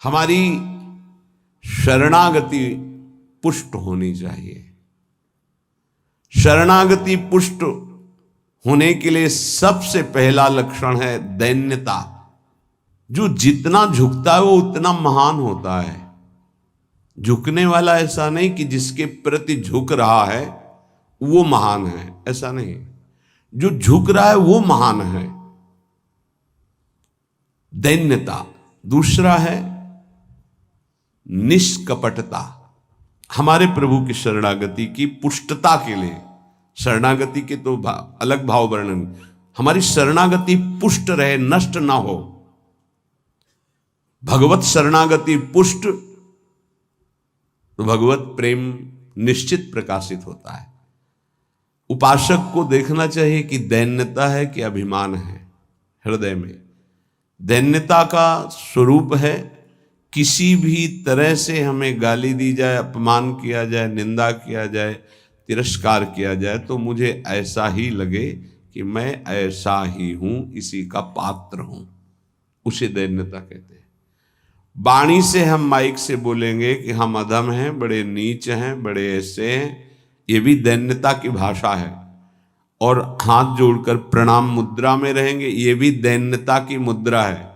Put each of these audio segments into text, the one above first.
हमारी शरणागति पुष्ट होनी चाहिए। शरणागति पुष्ट होने के लिए सबसे पहला लक्षण है दैन्यता। जो जितना झुकता है वो उतना महान होता है। झुकने वाला ऐसा नहीं कि जिसके प्रति झुक रहा है वो महान है, ऐसा नहीं। जो झुक रहा है वो महान है, दैन्यता। दूसरा है निष्कपटता। हमारे प्रभु की शरणागति की पुष्टता के लिए, शरणागति के तो अलग भाव वर्णन, हमारी शरणागति पुष्ट रहे, नष्ट ना हो। भगवत शरणागति पुष्ट तो भगवत प्रेम निश्चित प्रकाशित होता है। उपासक को देखना चाहिए कि दैन्यता है कि अभिमान है हृदय में। दैन्यता का स्वरूप है किसी भी तरह से हमें गाली दी जाए, अपमान किया जाए, निंदा किया जाए, तिरस्कार किया जाए तो मुझे ऐसा ही लगे कि मैं ऐसा ही हूं, इसी का पात्र हूं। उसे दैन्यता कहते हैं। वाणी से हम माइक से बोलेंगे कि हम अधम हैं, बड़े नीच हैं, बड़े ऐसे हैं, ये भी दैन्यता की भाषा है। और हाथ जोड़कर प्रणाम मुद्रा में रहेंगे, ये भी दैन्यता की मुद्रा है।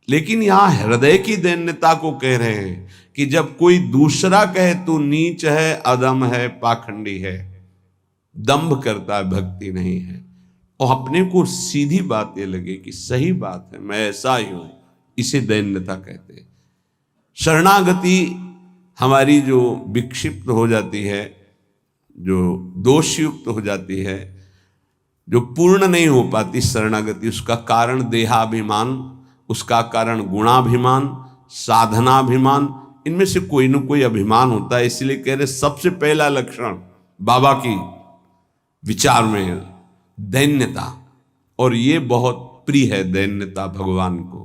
लेकिन यहां हृदय की दैन्यता को कह रहे हैं कि जब कोई दूसरा कहे तू नीच है, अधम है, पाखंडी है, दंभ करता है, भक्ति नहीं है, और अपने को सीधी बात ये लगे कि सही बात है, मैं ऐसा ही हूं, इसे दैन्यता कहते हैं। शरणागति हमारी जो विक्षिप्त हो जाती है, जो दोषयुक्त हो जाती है, जो पूर्ण नहीं हो पाती शरणागति, उसका कारण देहाभिमान, उसका कारण गुणाभिमान, साधनाभिमान, इनमें से कोई न कोई अभिमान होता है। इसलिए कह रहे सबसे पहला लक्षण बाबा की विचार में दैन्यता, और ये बहुत प्रिय है दैन्यता भगवान को।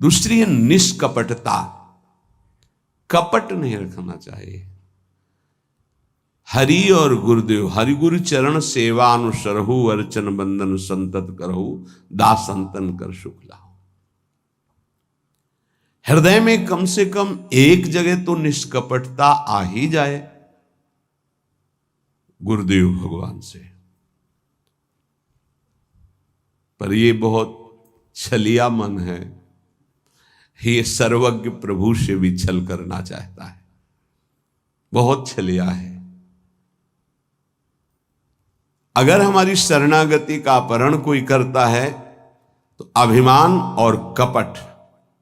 दूसरी है निष्कपटता। कपट नहीं रखना चाहिए। हरि और गुरुदेव, हरि गुरु चरण सेवा अनुसरहु, अर्चन बंदन संतत करहु, दास संतन कर सुख लाओ। हृदय में कम से कम एक जगह तो निष्कपटता आ ही जाए गुरुदेव भगवान से। पर ये बहुत छलिया मन है, ये सर्वज्ञ प्रभु से भी छल करना चाहता है, बहुत छलिया है। अगर हमारी शरणागति का अपहरण कोई करता है तो अभिमान और कपट।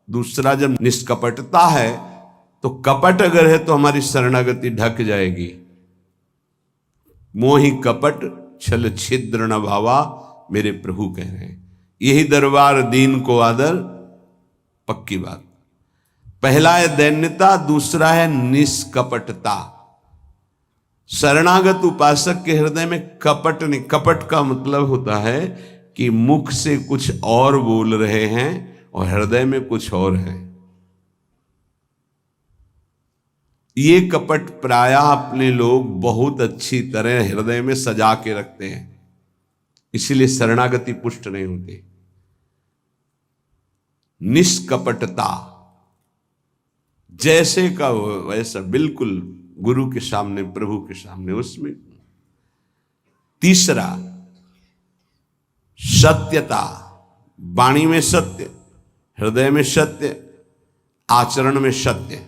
दूसरा जब निष्कपटता है तो कपट अगर है तो हमारी शरणागति ढक जाएगी। मोहि कपट छल छिद्र न भावा, मेरे प्रभु कह रहे हैं। यही दरबार दीन को आदर, पक्की बात। पहला है दैन्यता, दूसरा है निष्कपटता। शरणागत उपासक के हृदय में कपट नहीं। कपट का मतलब होता है कि मुख से कुछ और बोल रहे हैं और हृदय में कुछ और है। ये कपट प्रायः अपने लोग बहुत अच्छी तरह हृदय में सजा के रखते हैं, इसीलिए शरणागति पुष्ट नहीं होती। निष्कपटता, जैसे का वैसा, बिल्कुल गुरु के सामने, प्रभु के सामने, उसमें। तीसरा सत्यता। वाणी में सत्य, हृदय में सत्य, आचरण में सत्य,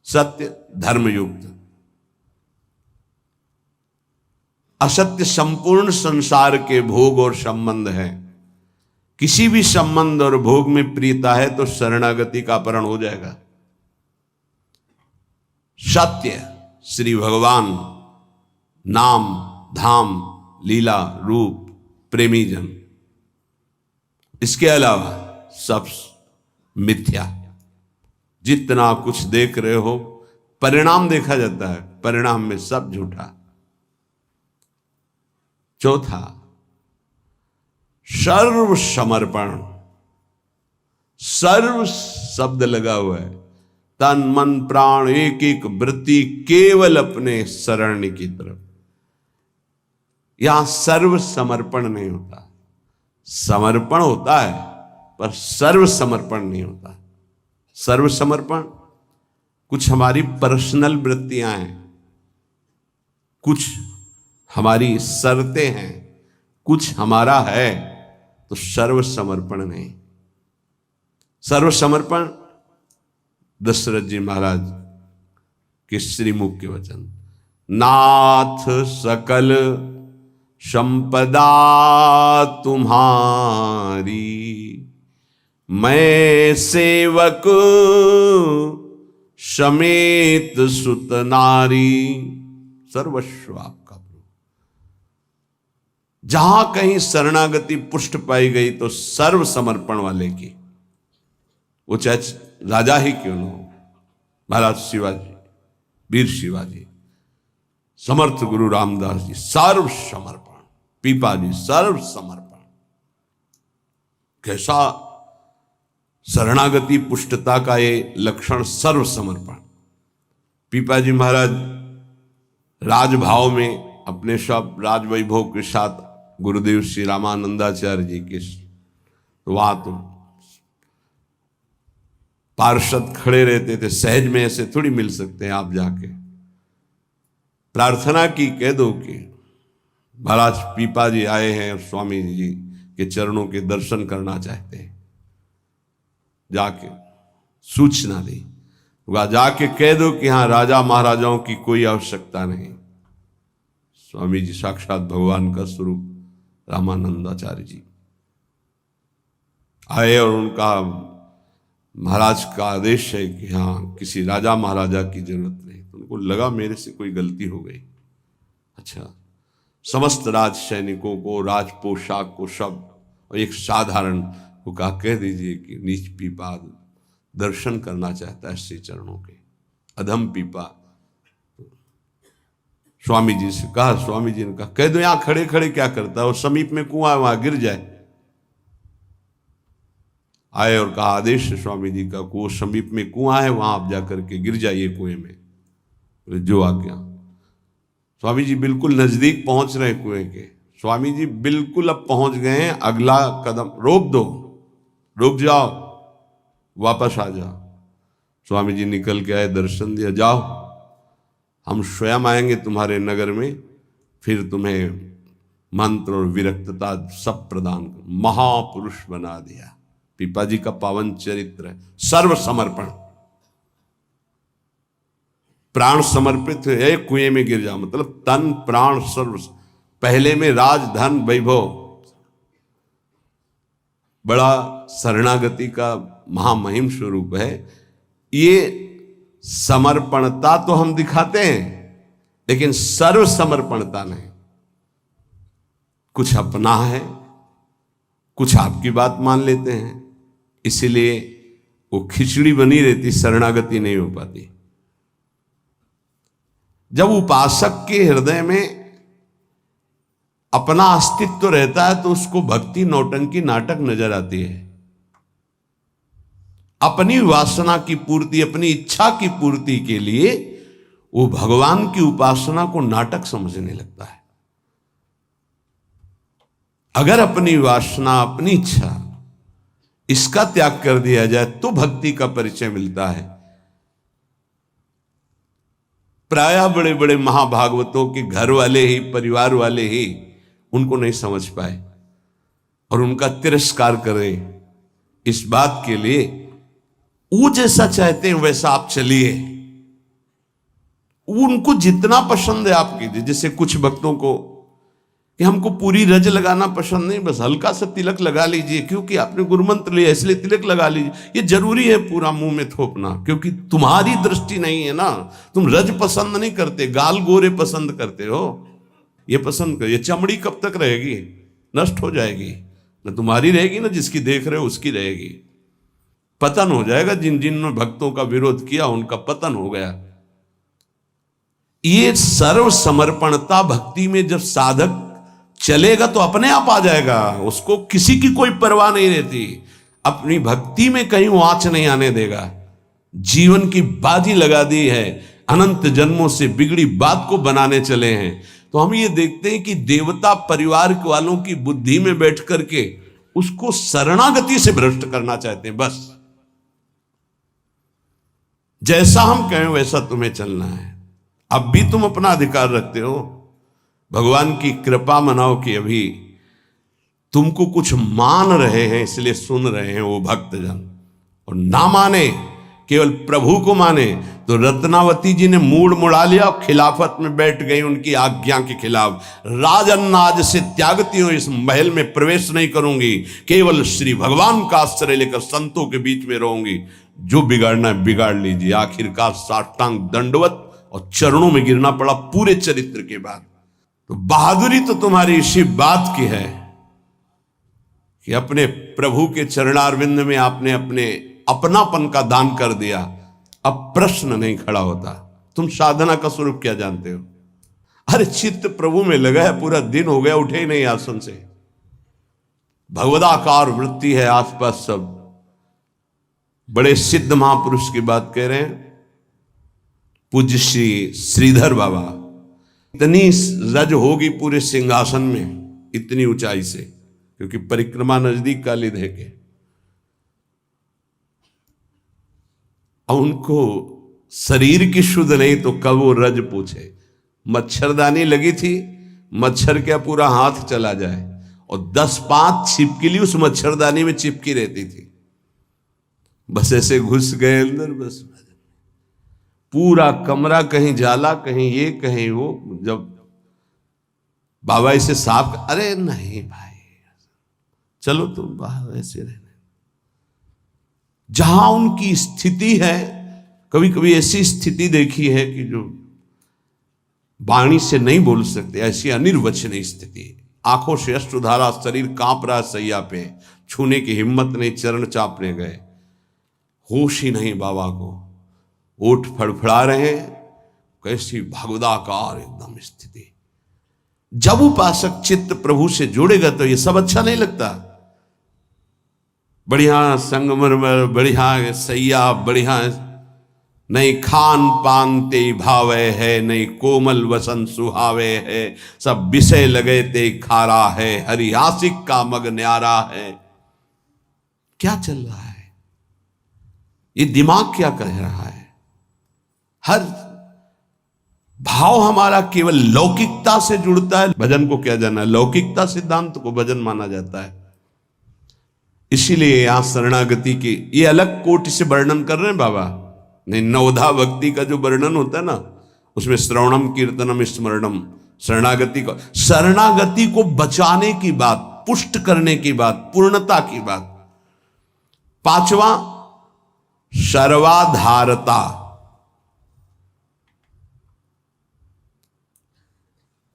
सत्य धर्मयुक्त। असत्य संपूर्ण संसार के भोग और संबंध है। किसी भी संबंध और भोग में प्रियता है तो शरणागति का अपहरण हो जाएगा। सत्य श्री भगवान, नाम, धाम, लीला, रूप, प्रेमी जन। इसके अलावा सब मिथ्या। जितना कुछ देख रहे हो परिणाम देखा जाता है, परिणाम में सब झूठा। चौथा सर्व समर्पण। सर्व शब्द लगा हुआ है, तन मन प्राण एक एक वृत्ति केवल अपने शरण की तरफ। यहां सर्व समर्पण नहीं होता, समर्पण होता है पर सर्व समर्पण नहीं होता। सर्व समर्पण कुछ हमारी पर्सनल वृत्तियां हैं, कुछ हमारी शर्तें हैं, कुछ हमारा है, तो सर्व समर्पण नहीं। सर्व समर्पण दशरथ जी महाराज के श्रीमुख के वचन, नाथ सकल संपदा तुम्हारी, मैं सेवक समेत सुत नारी, सर्वस्व आपका प्रभु। जहां कहीं शरणागति पुष्ट पाई गई तो सर्व समर्पण वाले की, वो चाहे राजा ही क्यों न हो, महाराज शिवाजी, वीर शिवाजी, समर्थ गुरु रामदास जी, सर्व समर्पण, पीपा जी सर्व समर्पण। कैसा शरणागति पुष्टता का ये लक्षण, सर्व समर्पण। पीपा जी महाराज राजभाव में अपने सब राजवैभव के साथ गुरुदेव श्री रामानंदाचार्य जी के, तो वहां तो पार्षद खड़े रहते थे, सहज में ऐसे थोड़ी मिल सकते हैं आप जाके। प्रार्थना की, कह दो कि महाराज पीपा जी आए हैं और स्वामी जी के चरणों के दर्शन करना चाहते हैं, जाके सूचना दी, वहां जाके कह दो कि हाँ राजा महाराजाओं की कोई आवश्यकता नहीं। स्वामी जी साक्षात भगवान का स्वरूप रामानंदाचार्य जी आए और उनका महाराज का आदेश है कि हाँ किसी राजा महाराजा की जरूरत नहीं। तो उनको लगा मेरे से कोई गलती हो गई। अच्छा, समस्त राज सैनिकों को, राज पोशाक को, सब, और एक साधारण को कहा कह दीजिए कि नीच पीपा दर्शन करना चाहता है श्री चरणों के। अधम पीपा स्वामी जी से कहा, स्वामी जी ने कहा कह दो यहां खड़े खड़े क्या करता है, और समीप में कुआं है वहां गिर जाए। आए और कहा आदेश है स्वामी जी का, वो समीप में कुआं है वहां आप जाकर के गिर जाइए कुएं में। जो आज्ञा। स्वामी जी बिल्कुल नजदीक पहुंच रहे कुएं के। स्वामी जी बिल्कुल अब पहुंच गए हैं, अगला कदम रोक दो, रुक जाओ, वापस आ जाओ। स्वामी जी निकल के आए, दर्शन दिया, जाओ हम स्वयं आएंगे तुम्हारे नगर में, फिर तुम्हें मंत्र और विरक्तता सब प्रदान कर। महापुरुष बना दिया। पीपा जी का पावन चरित्र है, सर्व समर्पण, प्राण समर्पित है, कुएं में गिर जाओ, मतलब तन प्राण सर्व। पहले में राज धन वैभव, बड़ा शरणागति का महामहिम स्वरूप है। ये समर्पणता तो हम दिखाते हैं, लेकिन सर्व समर्पणता नहीं। कुछ अपना है, कुछ आपकी बात मान लेते हैं, इसीलिए वो खिचड़ी बनी रहती, शरणागति नहीं हो पाती। जब उपासक के हृदय में अपना अस्तित्व रहता है तो उसको भक्ति नौटंकी नाटक नजर आती है। अपनी वासना की पूर्ति, अपनी इच्छा की पूर्ति के लिए वो भगवान की उपासना को नाटक समझने लगता है। अगर अपनी वासना, अपनी इच्छा, इसका त्याग कर दिया जाए तो भक्ति का परिचय मिलता है। प्रायः बड़े बड़े महाभागवतों के घर वाले ही, परिवार वाले ही उनको नहीं समझ पाए और उनका तिरस्कार करें। इस बात के लिए वो जैसा चाहते हैं वैसा आप चलिए, उनको जितना पसंद है आप कीजिए। जैसे कुछ भक्तों को कि हमको पूरी रज लगाना पसंद नहीं, बस हल्का सा तिलक लगा लीजिए, क्योंकि आपने गुरुमंत्र लिया इसलिए तिलक लगा लीजिए। ये जरूरी है पूरा मुंह में थोपना, क्योंकि तुम्हारी दृष्टि नहीं है ना। तुम रज पसंद नहीं करते, गाल गोरे पसंद करते हो। ये पसंद कर, ये चमड़ी कब तक रहेगी, नष्ट हो जाएगी। न तुम्हारी रहेगी ना जिसकी देख रहे हो उसकी रहेगी। पतन हो जाएगा। जिन जिन भक्तों का विरोध किया उनका पतन हो गया। ये सर्व समर्पणता भक्ति में जब साधक चलेगा तो अपने आप आ जाएगा। उसको किसी की कोई परवाह नहीं रहती, अपनी भक्ति में कहीं वो आंच नहीं आने देगा। जीवन की बाजी लगा दी है, अनंत जन्मों से बिगड़ी बात को बनाने चले हैं। तो हम ये देखते हैं कि देवता परिवार वालों की बुद्धि में बैठ करके उसको शरणागति से भ्रष्ट करना चाहते हैं। बस जैसा हम कहें वैसा तुम्हें चलना है। अब भी तुम अपना अधिकार रखते हो, भगवान की कृपा मनाओ कि अभी तुमको कुछ मान रहे हैं इसलिए सुन रहे हैं वो भक्तजन, और ना माने केवल प्रभु को माने तो रत्नावती जी ने मूड मुड़ा लिया और खिलाफत में बैठ गई उनकी आज्ञा के खिलाफ। राजन आज से त्यागती हूं, इस महल में प्रवेश नहीं करूंगी, केवल श्री भगवान का आश्रय लेकर संतों के बीच में रहूंगी। जो बिगाड़ना है बिगाड़ लीजिए। आखिरकार साष्टांग दंडवत और चरणों में गिरना पड़ा पूरे चरित्र के बाद। तो बहादुरी तो तुम्हारी इसी बात की है कि अपने प्रभु के चरणारविंद में आपने अपने अपनापन का दान कर दिया। अब प्रश्न नहीं खड़ा होता, तुम साधना का स्वरूप क्या जानते हो? अरे चित्त प्रभु में लगा है, पूरा दिन हो गया उठे ही नहीं आसन से। भगवदाकार वृत्ति है आसपास सब। बड़े सिद्ध महापुरुष की बात कह रहे हैं, पूज्य श्री श्रीधर बाबा। इतनी रज होगी पूरे सिंहासन में, इतनी ऊंचाई से, क्योंकि परिक्रमा नजदीक काली दे के। अब उनको शरीर की शुद्ध नहीं तो कब वो रज पूछे। मच्छरदानी लगी थी, मच्छर क्या पूरा हाथ चला जाए, और 10-5 छिपकली उस मच्छरदानी में चिपकी रहती थी। बस ऐसे घुस गए अंदर, बस पूरा कमरा कहीं जाला, कहीं ये कहीं वो। जब बाबा इसे साफ, अरे नहीं भाई चलो तुम बाहर ऐसे रहने। जहां उनकी स्थिति है, कभी कभी ऐसी स्थिति देखी है कि जो वाणी से नहीं बोल सकते, ऐसी अनिर्वचनीय स्थिति। आंखों से अश्रुधारा, शरीर कांप रहा सैया पे, छूने की हिम्मत नहीं, चरण चापने गए, होश ही नहीं बाबा को, ओठ फड़फड़ा रहे हैं। कैसी भगवदाकार एकदम स्थिति। जब उपासक चित्त प्रभु से जुड़ेगा तो ये सब अच्छा नहीं लगता। बढ़िया संगमरमर, बढ़िया सैया, बढ़िया नहीं खान पान ते भावे है, नहीं कोमल वसन सुहावे है, सब विषय लगे ते खारा है, हरि आशिक का मग न्यारा है। क्या चल रहा है? ये दिमाग क्या कह रहा है? हर भाव हमारा केवल लौकिकता से जुड़ता है। भजन को क्या जाना है? लौकिकता सिद्धांत को भजन माना जाता है। इसीलिए यहां शरणागति की ये अलग कोटि से वर्णन कर रहे हैं बाबा। नहीं, नवधा भक्ति का जो वर्णन होता है ना, उसमें श्रवणम कीर्तनम स्मरणम, शरणागति को बचाने की बात, पुष्ट करने की बात, पूर्णता की बात। 5वां सर्वाधारता।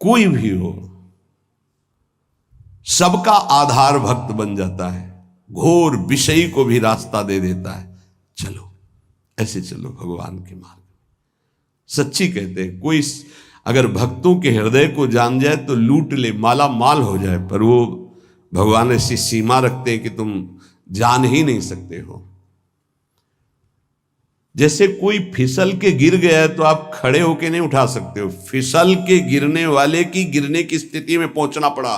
कोई भी हो, सबका आधार भक्त बन जाता है, घोर विषयी को भी रास्ता दे देता है। चलो ऐसे चलो भगवान के मार्ग में। सच्ची कहते हैं, कोई अगर भक्तों के हृदय को जान जाए तो लूट ले, माला माल हो जाए, पर वो भगवान ऐसी सीमा रखते हैं कि तुम जान ही नहीं सकते हो। जैसे कोई फिसल के गिर गया है तो आप खड़े होके नहीं उठा सकते हो, फिसल के गिरने वाले की गिरने की स्थिति में पहुंचना पड़ा।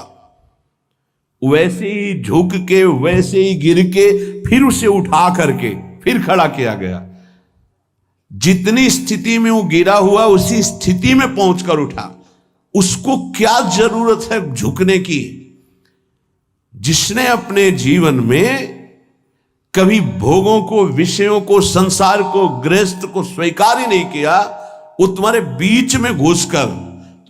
वैसे ही झुक के, वैसे ही गिर के, फिर उसे उठा करके फिर खड़ा किया गया। जितनी स्थिति में वो गिरा हुआ उसी स्थिति में पहुंचकर उठा। उसको क्या जरूरत है झुकने की? जिसने अपने जीवन में कभी भोगों को, विषयों को, संसार को, गृहस्थ को स्वीकार ही नहीं किया, वो तुम्हारे बीच में घुसकर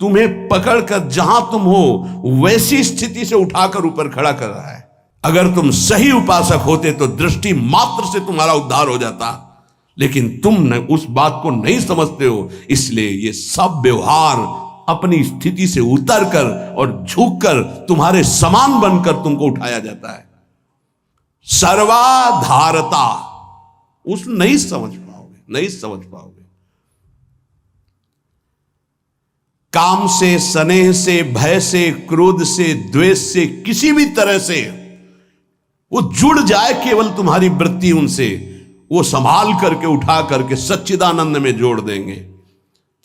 तुम्हें पकड़कर जहां तुम हो वैसी स्थिति से उठाकर ऊपर खड़ा कर रहा है। अगर तुम सही उपासक होते तो दृष्टि मात्र से तुम्हारा उद्धार हो जाता, लेकिन तुम उस बात को नहीं समझते हो। इसलिए ये सब व्यवहार अपनी स्थिति से उतरकर और झुककर तुम्हारे समान बनकर तुमको उठाया जाता है। सर्वाधारता उस नहीं समझ पाओगे, नहीं समझ पाओगे। काम से, स्नेह से, भय से, क्रोध से, द्वेष से, किसी भी तरह से वो जुड़ जाए केवल तुम्हारी वृत्ति उनसे, वो संभाल करके उठा करके सच्चिदानंद में जोड़ देंगे।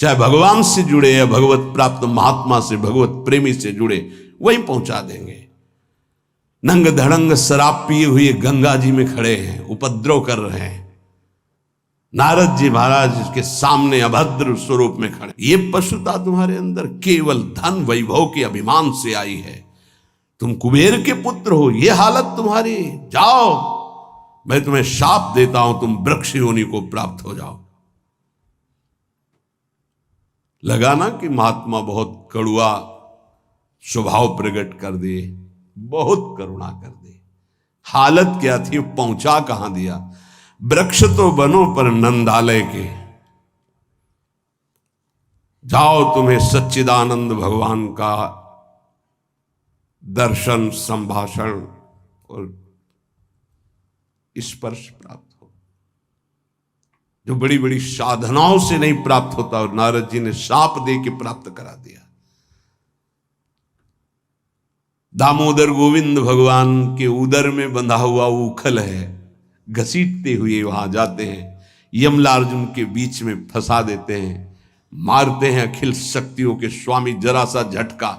चाहे भगवान से जुड़े या भगवत प्राप्त महात्मा से, भगवत प्रेमी से जुड़े, वहीं पहुंचा देंगे। नंग धड़ंग शराब पिए हुए गंगा जी में खड़े हैं, उपद्रव कर रहे हैं। नारद जी महाराज के सामने अभद्र स्वरूप में खड़े। ये पशुता तुम्हारे अंदर केवल धन वैभव के अभिमान से आई है। तुम कुबेर के पुत्र हो, ये हालत तुम्हारी। जाओ, मैं तुम्हें शाप देता हूं, तुम वृक्ष योनि को प्राप्त हो जाओ। लगा ना कि महात्मा बहुत कड़ुआ स्वभाव प्रकट कर दिए, बहुत करुणा कर दी। हालत क्या थी, पहुंचा कहां दिया। वृक्ष तो बनो पर नंदालय के, जाओ तुम्हें सच्चिदानंद भगवान का दर्शन, संभाषण और स्पर्श प्राप्त हो, जो बड़ी बड़ी साधनाओं से नहीं प्राप्त होता। और नारद जी ने शाप दे के प्राप्त करा दिया। दामोदर गोविंद भगवान के उदर में बंधा हुआ उखल है, घसीटते हुए वहां जाते हैं, यमलार्जुन के बीच में फंसा देते हैं, मारते हैं अखिल शक्तियों के स्वामी। जरा सा झटका,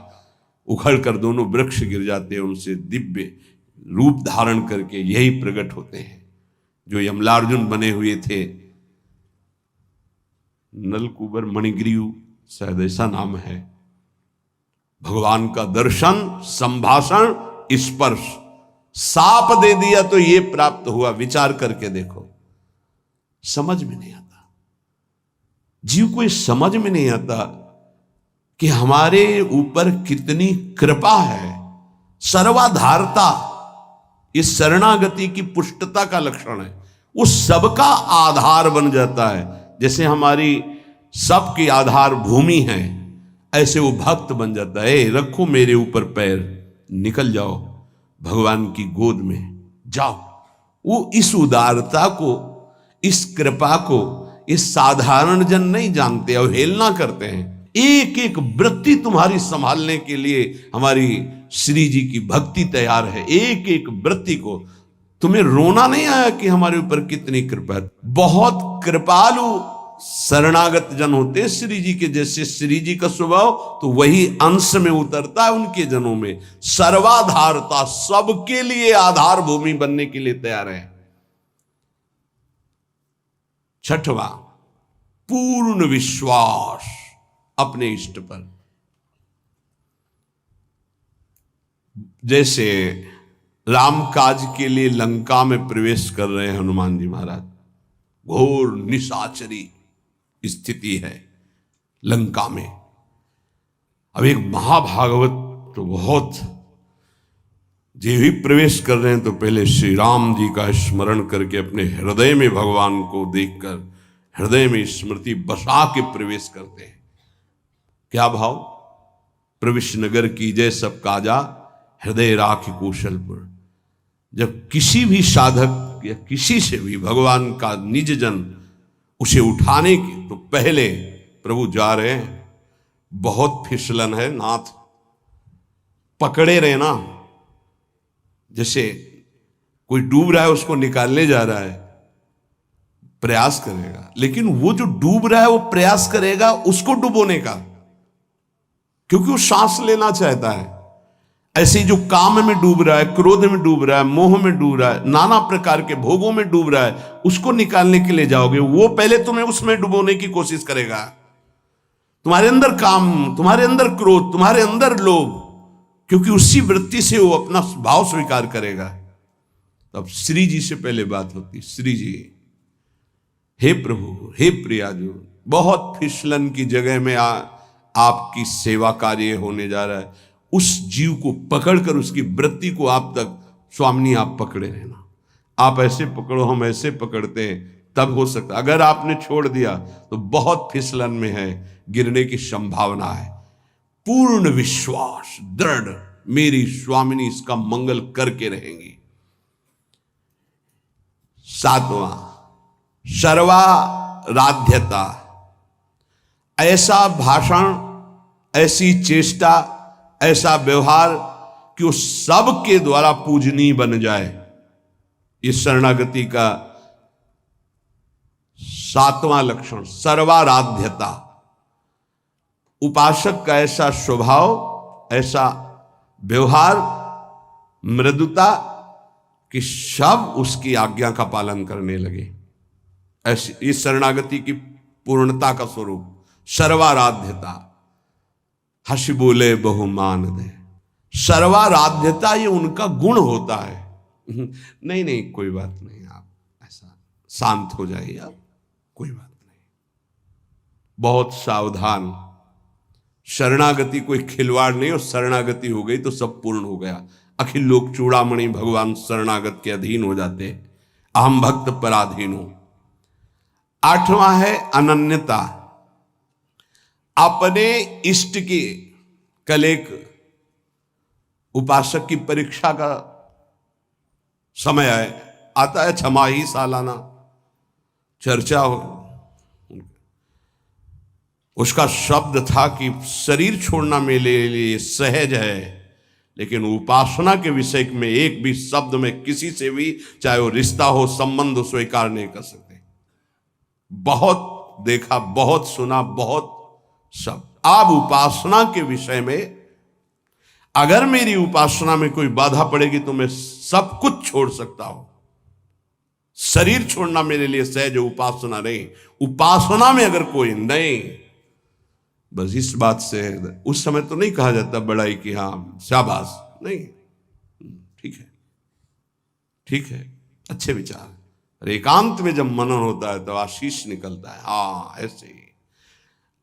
उखड़ कर दोनों वृक्ष गिर जाते हैं। उनसे दिव्य रूप धारण करके यही प्रकट होते हैं जो यमलार्जुन बने हुए थे। नलकुबर मणिग्रीव शायद ऐसा नाम है। भगवान का दर्शन, संभाषण, स्पर्श, साप दे दिया तो ये प्राप्त हुआ। विचार करके देखो, समझ में नहीं आता, जीव को समझ में नहीं आता कि हमारे ऊपर कितनी कृपा है। सर्वाधारता, ये शरणागति की पुष्टता का लक्षण है। वो सबका आधार बन जाता है। जैसे हमारी सबकी आधार भूमि है, ऐसे वो भक्त बन जाता है। रखो मेरे ऊपर पैर, निकल जाओ भगवान की गोद में जाओ। वो इस उदारता को, इस कृपा को इस साधारण जन नहीं जानते, अवहेलना करते हैं। एक एक वृत्ति तुम्हारी संभालने के लिए हमारी श्री जी की भक्ति तैयार है। एक एक वृत्ति को तुम्हें रोना नहीं आया कि हमारे ऊपर कितनी कृपा है। बहुत कृपालु शरणागत जन होते श्री जी के। जैसे श्री जी का स्वभाव तो वही अंश में उतरता है उनके जनों में। सर्वाधारता, सबके लिए आधार भूमि बनने के लिए तैयार है। छठवां, पूर्ण विश्वास अपने इष्ट पर। जैसे राम काज के लिए लंका में प्रवेश कर रहे हैं हनुमान जी महाराज, घोर निशाचरी स्थिति है लंका में। अब एक महाभागवत तो बहुत, जे भी प्रवेश कर रहे हैं तो पहले श्री राम जी का स्मरण करके अपने हृदय में भगवान को देखकर हृदय में स्मृति बसा के प्रवेश करते हैं। क्या भाव? प्रविश नगर की जय सब काजा, हृदय राख कौशलपुर। जब किसी भी साधक या किसी से भी भगवान का निज जन उसे उठाने के तो पहले प्रभु जा रहे हैं, बहुत फिसलन है नाथ, पकड़े रहे ना। जैसे कोई डूब रहा है उसको निकालने जा रहा है, प्रयास करेगा, लेकिन वो जो डूब रहा है वो प्रयास करेगा उसको डुबोने का, क्योंकि वो सांस लेना चाहता है। ऐसे ही जो काम में डूब रहा है, क्रोध में डूब रहा है, मोह में डूब रहा है, नाना प्रकार के भोगों में डूब रहा है, उसको निकालने के लिए जाओगे, वो पहले तुम्हें उसमें डुबोने की कोशिश करेगा। तुम्हारे अंदर काम, तुम्हारे अंदर क्रोध, तुम्हारे अंदर लोभ, क्योंकि उसी वृत्ति से वो अपना भाव स्वीकार करेगा। तब श्री जी से पहले बात होती, श्री जी, हे प्रभु, हे प्रियाजू, बहुत फिसलन की जगह में आपकी सेवा कार्य होने जा रहा है। उस जीव को पकड़कर उसकी वृत्ति को आप तक, स्वामिनी आप पकड़े रहना। आप ऐसे पकड़ो, हम ऐसे पकड़ते हैं, तब हो सकता। अगर आपने छोड़ दिया तो बहुत फिसलन में है, गिरने की संभावना है। पूर्ण विश्वास, दृढ़, मेरी स्वामिनी इसका मंगल करके रहेंगी। सातवां, सर्वाराध्यता। ऐसा भाषण, ऐसी चेष्टा, ऐसा व्यवहार कि वो सबके द्वारा पूजनीय बन जाए। इस शरणागति का सातवां लक्षण, सर्वाराध्यता। उपासक का ऐसा स्वभाव, ऐसा व्यवहार मृदुता कि सब उसकी आज्ञा का पालन करने लगे। ऐसी इस शरणागति की पूर्णता का स्वरूप सर्वाराध्यता। हंसी बोले बहुमान दे, सर्वाराध्यता ये उनका गुण होता है। नहीं नहीं कोई बात नहीं, आप ऐसा शांत हो जाइए, आप कोई बात नहीं। बहुत सावधान। शरणागति कोई खिलवाड़ नहीं, और शरणागति हो गई तो सब पूर्ण हो गया। अखिल लोक चूड़ामणि भगवान शरणागत के अधीन हो जाते, अहम भक्त पराधीन हो। 8वां है अनन्यता। अपने इष्ट की, कल एक उपासक की परीक्षा का समय आता है, छमाही सालाना चर्चा हो। उसका शब्द था कि शरीर छोड़ना मेरे लिए सहज है, लेकिन उपासना के विषय में एक भी शब्द में किसी से भी, चाहे वो रिश्ता हो, संबंध हो, स्वीकार नहीं कर सकते। बहुत देखा, बहुत सुना, बहुत सब। अब उपासना के विषय में अगर मेरी उपासना में कोई बाधा पड़ेगी तो मैं सब कुछ छोड़ सकता हूं। शरीर छोड़ना मेरे लिए सहज, उपासना नहीं। उपासना में अगर कोई नहीं, बस इस बात से उस समय तो नहीं कहा जाता बड़ाई कि हाँ शाबाश, नहीं, ठीक है, ठीक है, अच्छे विचार। अरे एकांत में जब मनन होता है तो आशीष निकलता है। हाँ ऐसे ही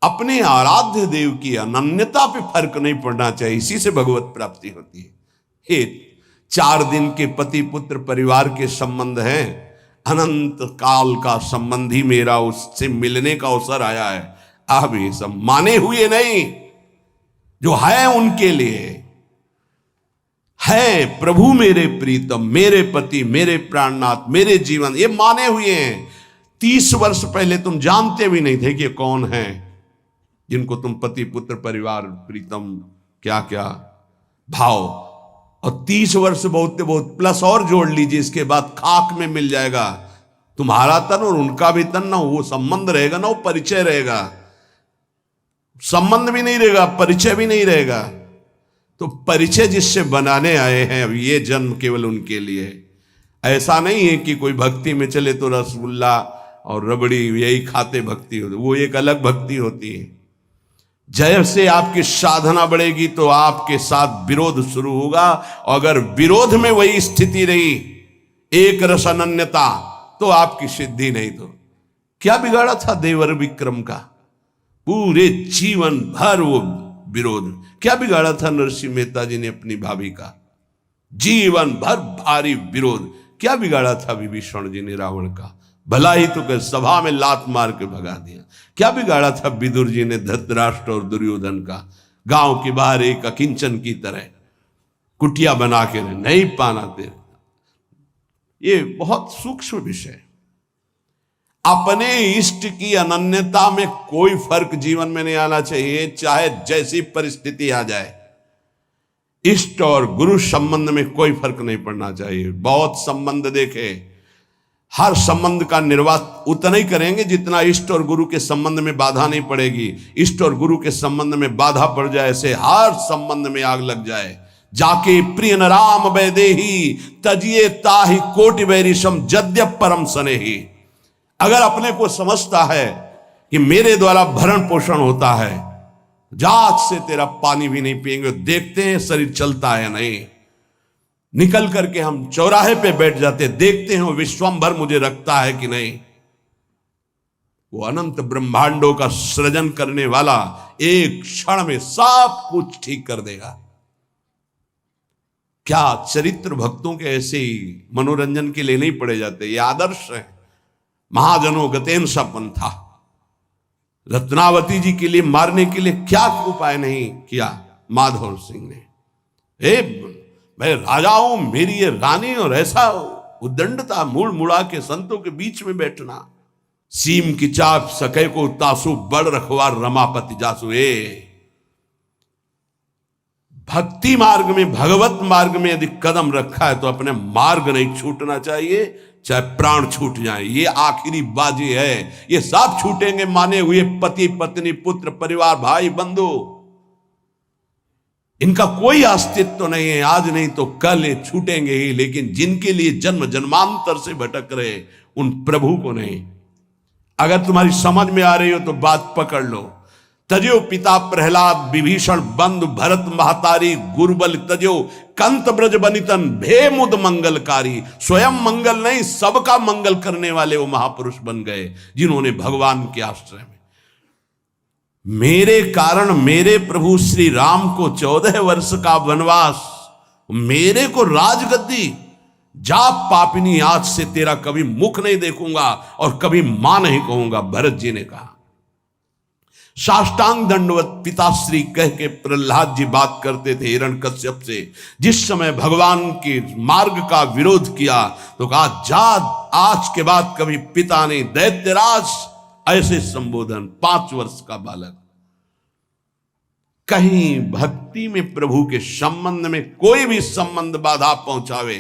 अपने आराध्य देव की अनन्यता पे फर्क नहीं पड़ना चाहिए, इसी से भगवत प्राप्ति होती है। हे 4 दिन के पति पुत्र परिवार के संबंध हैं, अनंत काल का संबंधी मेरा उससे मिलने का अवसर आया है। अब ये सब माने हुए नहीं, जो है उनके लिए है। प्रभु मेरे प्रीतम, मेरे पति, मेरे प्राणनाथ, मेरे जीवन, ये माने हुए हैं। 30 वर्ष पहले तुम जानते भी नहीं थे कि कौन है जिनको तुम पति पुत्र परिवार प्रीतम क्या क्या भाव, और 30 वर्ष बहुत बहुत प्लस और जोड़ लीजिए, इसके बाद खाक में मिल जाएगा तुम्हारा तन और उनका भी तन। ना वो संबंध रहेगा, ना वो परिचय रहेगा। संबंध भी नहीं रहेगा, परिचय भी नहीं रहेगा। तो परिचय जिससे बनाने आए हैं, अब ये जन्म केवल उनके लिए। ऐसा नहीं है कि कोई भक्ति में चले तो रसगुल्ला और रबड़ी यही खाते भक्ति होती, वो एक अलग भक्ति होती है। जैसे आपकी साधना बढ़ेगी तो आपके साथ विरोध शुरू होगा, और अगर विरोध में वही स्थिति रही, एक रस अनन्यता, तो आपकी सिद्धि नहीं। तो क्या बिगाड़ा था देवर विक्रम का? पूरे जीवन भर वो विरोध। क्या बिगाड़ा था नरसिंह मेहता जी ने अपनी भाभी का? जीवन भर भारी विरोध। क्या बिगाड़ा था विभीषण जी ने रावण का? भला ही तो कह सभा में लात मार के भगा दिया। क्या बिगाड़ा था विदुर जी ने धृतराष्ट्र और दुर्योधन का? गांव के बाहर एक अकिंचन की तरह कुटिया बना के नहीं पाना तेरे। ये बहुत सूक्ष्म विषय। अपने इष्ट की अनन्यता में कोई फर्क जीवन में नहीं आना चाहिए, चाहे जैसी परिस्थिति आ जाए। इष्ट और गुरु संबंध में कोई फर्क नहीं पड़ना चाहिए। बहुत संबंध देखे, हर संबंध का निर्वाह उतना ही करेंगे जितना इष्ट और गुरु के संबंध में बाधा नहीं पड़ेगी। इष्ट और गुरु के संबंध में बाधा पड़ जाए से हर संबंध में आग लग जाए। जाके प्रिय न राम वैदेही, तजिए ताहि कोटि वैरिशम जद्यप परम स्नेही। अगर अपने को समझता है कि मेरे द्वारा भरण पोषण होता है, जात से तेरा पानी भी नहीं पिएंगे, देखते हैं शरीर चलता है या नहीं। निकल करके हम चौराहे पे बैठ जाते, देखते हैं वो विश्वंभर मुझे रखता है कि नहीं। वो अनंत ब्रह्मांडों का सृजन करने वाला एक क्षण में सब कुछ ठीक कर देगा। क्या चरित्र भक्तों के ऐसे ही मनोरंजन के लिए नहीं पड़े जाते? ये आदर्श है। महाजनों गतेन सपन था। रत्नावती जी के लिए मारने के लिए क्या उपाय नहीं किया माधव सिंह ने? मैं राजा हूं, मेरी ये रानी, और ऐसा उद्दंडता, मुड़ मुड़ा के संतों के बीच में बैठना। सीम की चाप सके को तासु, बड़ रखवार रमापति जासु। भक्ति मार्ग में, भगवत मार्ग में यदि कदम रखा है तो अपने मार्ग नहीं छूटना चाहिए, चाहे प्राण छूट जाए। ये आखिरी बाजी है। ये सब छूटेंगे माने हुए पति पत्नी पुत्र परिवार भाई बंधु। इनका कोई अस्तित्व नहीं है, आज नहीं तो कल ये छूटेंगे ही, लेकिन जिनके लिए जन्म जन्मांतर से भटक रहे उन प्रभु को नहीं। अगर तुम्हारी समझ में आ रही हो तो बात पकड़ लो। तजो पिता प्रहलाद विभीषण बंधु भरत महतारी गुरुबल तजो कंत ब्रज बनितन भे मुद मंगलकारी। स्वयं मंगल नहीं, सबका मंगल करने वाले वो महापुरुष बन गए जिन्होंने भगवान के आश्रय में मेरे कारण मेरे प्रभु श्री राम को 14 वर्ष का वनवास, मेरे को राजगद्दी, जा पापिनी आज से तेरा कभी मुख नहीं देखूंगा और कभी मां नहीं कहूंगा, भरत जी ने कहा। साष्टांग दंडवत पिताश्री कह के प्रहलाद जी बात करते थे हिरण्यकश्यप से। जिस समय भगवान के मार्ग का विरोध किया तो कहा, जा आज के बाद कभी पिता ने दैत्यराज, ऐसे संबोधन। 5 वर्ष का बालक। कहीं भक्ति में प्रभु के संबंध में कोई भी संबंध बाधा पहुंचावे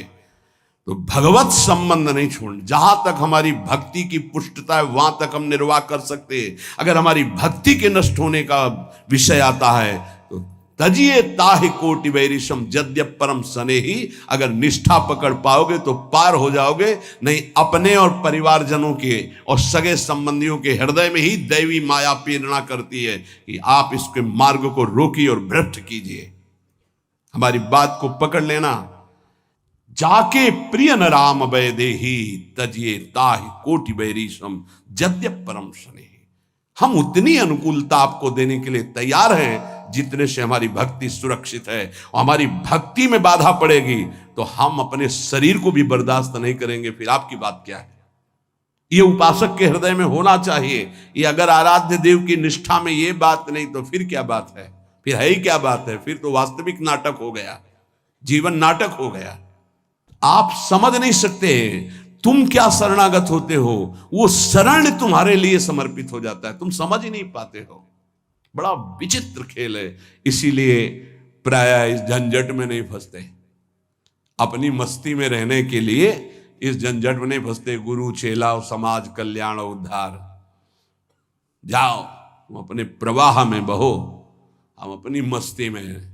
तो भगवत संबंध नहीं छोड़ना। जहां तक हमारी भक्ति की पुष्टता है वहां तक हम निर्वाह कर सकते हैं। अगर हमारी भक्ति के नष्ट होने का विषय आता है तो तजिए ताहि कोटि वैरिशम यद्यप परम स्नेही। अगर निष्ठा पकड़ पाओगे तो पार हो जाओगे, नहीं अपने और परिवारजनों के और सगे संबंधियों के हृदय में ही दैवी माया प्रेरणा करती है कि आप इसके मार्ग को रोकिए और भ्रष्ट कीजिए। हमारी बात को पकड़ लेना। जाके प्रिय न राम वैदेही तजिए ताहि कोटि वैरिशम यद्यप परम स्नेही। हम उतनी अनुकूलता आपको देने के लिए तैयार हैं जितने से हमारी भक्ति सुरक्षित है। और हमारी भक्ति में बाधा पड़ेगी तो हम अपने शरीर को भी बर्दाश्त नहीं करेंगे। फिर आपकी बात क्या है? ये उपासक के हृदय में होना चाहिए। ये अगर आराध्य देव की निष्ठा में ये बात नहीं तो फिर क्या बात है? फिर है ही क्या बात है? फिर तो वास्तविक नाटक हो गया, जीवन नाटक हो गया। आप समझ नहीं सकते तुम क्या शरणागत होते हो, वो शरण तुम्हारे लिए समर्पित हो जाता है, तुम समझ ही नहीं पाते हो। बड़ा विचित्र खेल है। इसीलिए प्राय इस झंझट में नहीं फंसते। अपनी मस्ती में रहने के लिए इस झंझट में नहीं फंसते। गुरु चेला और समाज कल्याण और उद्धार। जाओ तुम अपने प्रवाह में बहो, हम अपनी मस्ती में।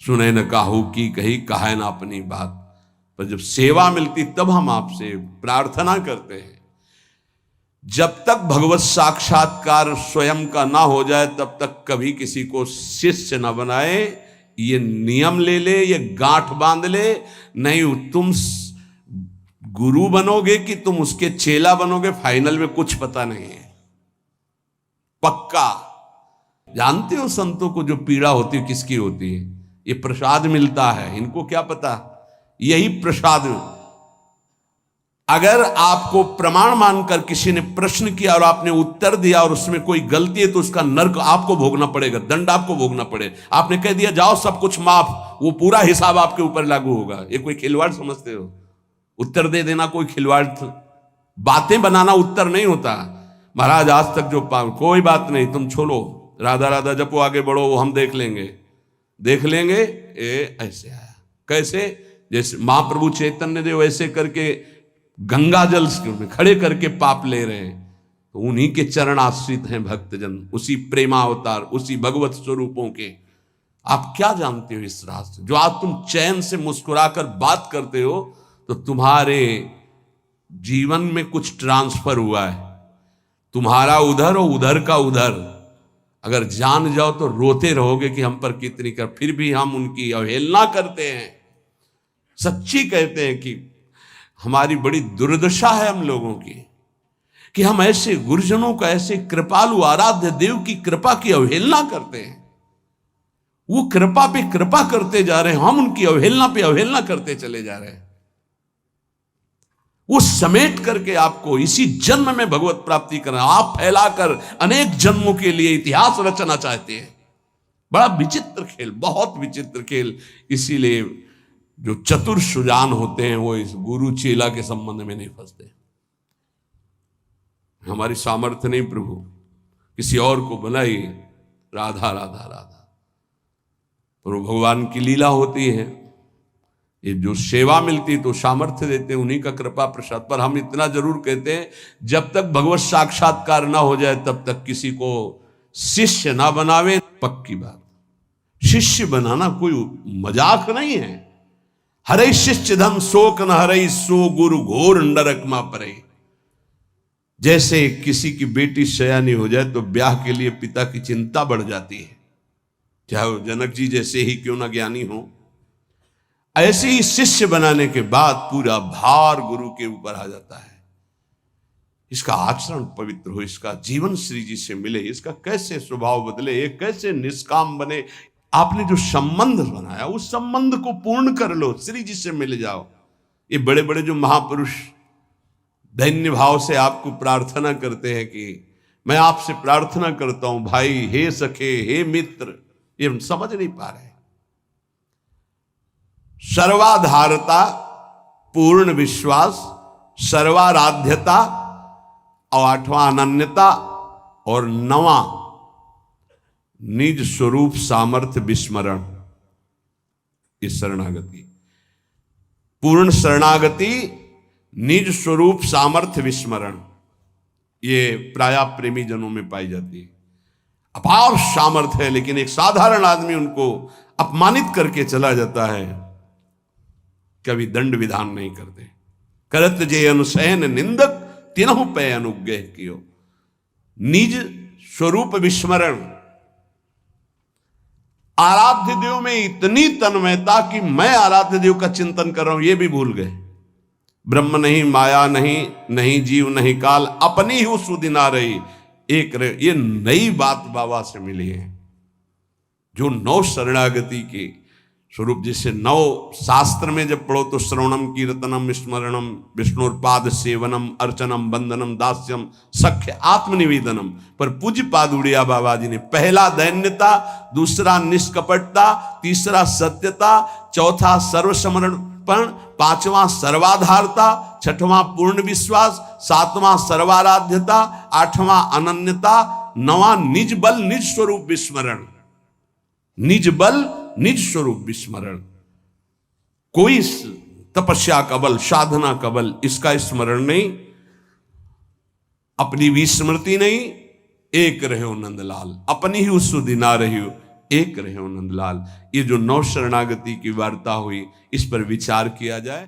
सुने न काहू की कही कहे ना अपनी बात। पर जब सेवा मिलती तब हम आपसे प्रार्थना करते हैं। जब तक भगवत साक्षात्कार स्वयं का ना हो जाए तब तक कभी किसी को शिष्य ना बनाए। ये नियम ले ले, ये गांठ बांध ले। नहीं तुम गुरु बनोगे कि तुम उसके चेला बनोगे, फाइनल में कुछ पता नहीं है। पक्का जानते हो संतों को जो पीड़ा होती है किसकी होती है? ये प्रसाद मिलता है, इनको क्या पता। यही प्रसाद। अगर आपको प्रमाण मानकर किसी ने प्रश्न किया और आपने उत्तर दिया और उसमें कोई गलती है तो उसका नर्क आपको भोगना पड़ेगा, दंड आपको भोगना पड़े। आपने कह दिया जाओ सब कुछ माफ, वो पूरा हिसाब आपके ऊपर लागू होगा। ये कोई खिलवाड़ समझते हो? उत्तर दे देना कोई खिलवाड़? बातें बनाना उत्तर नहीं होता। महाराज आज तक जो कोई बात नहीं, तुम छोड़ो, राधा राधा जपो, आगे बढ़ो, वो हम देख लेंगे। ऐसे आया कैसे? जैसे महाप्रभु चैतन्य देव ऐसे करके गंगा जल में खड़े करके पाप ले रहे हैं, तो उन्हीं के चरण आश्रित हैं भक्तजन, उसी प्रेमावतार, उसी भगवत स्वरूपों के। आप क्या जानते हो इस राज से? जो आज तुम चैन से मुस्कुराकर बात करते हो तो तुम्हारे जीवन में कुछ ट्रांसफर हुआ है। तुम्हारा उधर और उधर का उधर। अगर जान जाओ तो रोते रहोगे कि हम पर कितनी कर, फिर भी हम उनकी अवहेलना करते हैं। सच्ची कहते हैं कि हमारी बड़ी दुर्दशा है हम लोगों की कि हम ऐसे गुरुजनों का, ऐसे कृपालु आराध्य देव की कृपा की अवहेलना करते हैं। वो कृपा पे कृपा करते जा रहे हैं, हम उनकी अवहेलना पे अवहेलना करते चले जा रहे हैं। वो समेट करके आपको इसी जन्म में भगवत प्राप्ति करना, आप फैलाकर अनेक जन्मों के लिए इतिहास रचना चाहते हैं। बड़ा विचित्र खेल, बहुत विचित्र खेल। इसीलिए जो चतुर सुजान होते हैं वो इस गुरु चेला के संबंध में नहीं फंसते। हमारी सामर्थ्य नहीं प्रभु, किसी और को बनाइए, राधा राधा राधा। पर भगवान की लीला होती है। ये जो सेवा मिलती तो सामर्थ्य देते हैं, उन्हीं का कृपा प्रसाद। पर हम इतना जरूर कहते हैं, जब तक भगवत साक्षात्कार ना हो जाए तब तक किसी को शिष्य ना बनावे। पक्की बात, शिष्य बनाना कोई मजाक नहीं है। हरे शिष्य धन शोक न हरे, सो गुरु घोर नरक मा परे। जैसे किसी की बेटी सयानी हो जाए तो ब्याह के लिए पिता की चिंता बढ़ जाती है, चाहे वो जनक जी जैसे ही क्यों ना ज्ञानी हो। ऐसे ही शिष्य बनाने के बाद पूरा भार गुरु के ऊपर आ जाता है। इसका आचरण पवित्र हो, इसका जीवन श्री जी से मिले, इसका कैसे स्वभाव बदले, ये कैसे निष्काम बने। आपने जो संबंध बनाया उस संबंध को पूर्ण कर लो, श्री जी से मिल जाओ। ये बड़े बड़े जो महापुरुष दैन्य भाव से आपको प्रार्थना करते हैं कि मैं आपसे प्रार्थना करता हूं भाई, हे सखे, हे मित्र, ये हम समझ नहीं पा रहे। सर्वाधारता, पूर्ण विश्वास, सर्वाराध्यता और 8वां अनन्यता और 9वां निज स्वरूप सामर्थ्य विस्मरण। इस शरणागति, पूर्ण शरणागति, निज स्वरूप सामर्थ्य विस्मरण, ये प्राय प्रेमी जनों में पाई जाती है। अपार सामर्थ्य है लेकिन एक साधारण आदमी उनको अपमानित करके चला जाता है, कभी दंड विधान नहीं करते। करत जे अनुसैन निंदक, तिनहु पे अनुग्रह कियो। निज स्वरूप विस्मरण, आराध्य देव में इतनी तन्मयता कि मैं आराध्य देव का चिंतन कर रहा हूं ये भी भूल गए। ब्रह्म नहीं, माया नहीं, नहीं जीव नहीं काल, अपनी ही सुदिना रही एक रहे। ये नई बात बाबा से मिली है, जो 9 शरणागति के स्वरूप। जैसे 9 शास्त्र में जब पढ़ो तो श्रवणम, कीर्तनम, स्मरणम, विष्णुपाद सेवनम, अर्चनम, बंदनम, दास्यम, सख्य, आत्मनिवेदनम। पर पूज्य पाद उड़िया बाबा जी ने पहला दैन्यता, दूसरा निष्कपटता, तीसरा सत्यता, चौथा सर्वसमर्पण, 5वां सर्वाधारता, 6वां पूर्ण विश्वास, 7वां सर्वाराध्यता, 8वां अनन्यता, 9वां निज बल निज स्वरूप विस्मरण। निज बल निज स्वरूप विस्मरण, कोई तपस्या का बल, साधना का बल, इसका स्मरण नहीं, अपनी विस्मृति नहीं। एक रहे हो नंदलाल, अपनी ही उस सुदिना रही हो, एक रहे हो नंदलाल। ये जो 9 शरणागति की वार्ता हुई, इस पर विचार किया जाए।